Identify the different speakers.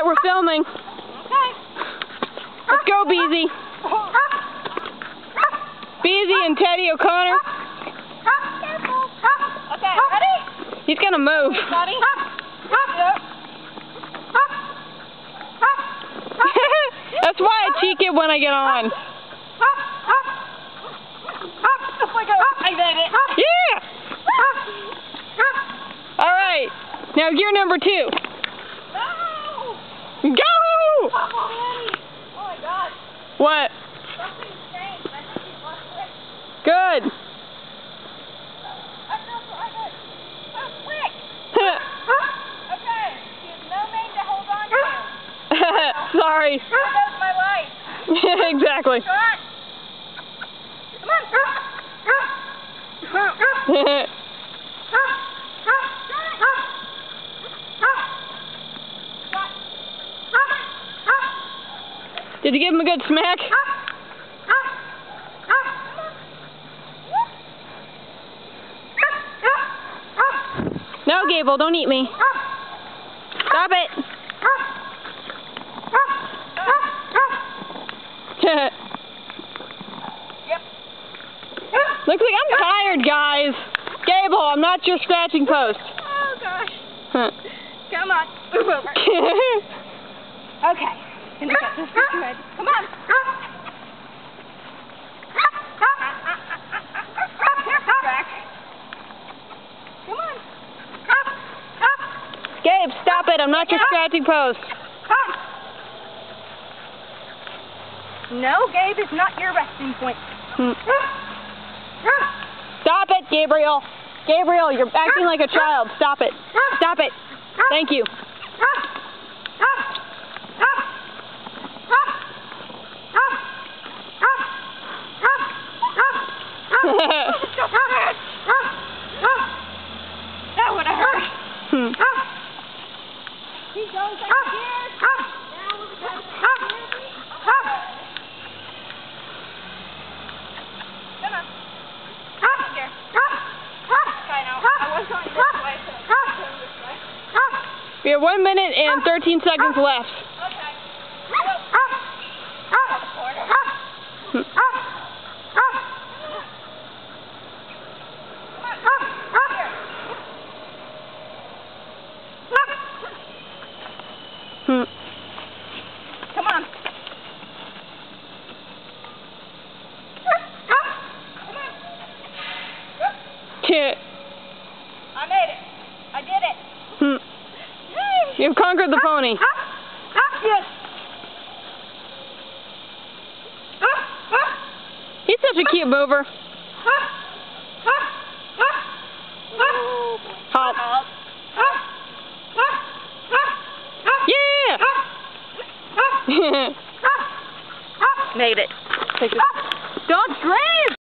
Speaker 1: we're filming.
Speaker 2: Okay.
Speaker 1: Let's go, Beezy. Beezy and Teddy O'Connor.
Speaker 2: Okay, ready?
Speaker 1: He's gonna move.
Speaker 2: Ready?
Speaker 1: That's why I cheek it when I get on.
Speaker 2: Oh my God, I did it.
Speaker 1: Yeah! Alright, now gear number 2.
Speaker 2: No!
Speaker 1: Go!
Speaker 2: Oh, Daddy. Oh my God.
Speaker 1: What?
Speaker 2: Something's changed. I think he's lost it.
Speaker 1: Good.
Speaker 2: I feel so good. Oh, quick. Okay. He has no name to hold on to.
Speaker 1: Sorry.
Speaker 2: There goes my life.
Speaker 1: Exactly.
Speaker 2: Shot. Come on.
Speaker 1: Did you give him a good smack? No, Gable, don't eat me. Stop it. Looks like I'm tired, guys. Gable, I'm not your scratching post.
Speaker 2: Oh gosh. Come on. Move over. Okay. Gonna get this good. Come on. Back. Come on.
Speaker 1: Gabe, stop it. I'm not your scratching post.
Speaker 2: No, Gabe is not your resting point.
Speaker 1: Stop it, Gabriel. Gabriel, you're acting like a child. Stop it. Stop it. Thank you.
Speaker 2: That would have hurt. Keep going, second gear. Now we're going to Come on. Second gear. Okay, now, I was going this way, so I'm going this way.
Speaker 1: We have 1 minute and 13 seconds left.
Speaker 2: Okay. Come on. I made it. I did it.
Speaker 1: You've conquered the pony.
Speaker 2: Yes.
Speaker 1: He's such a cute mover. Hop. Yeah!
Speaker 2: Made it.
Speaker 1: Take it. Don't scream!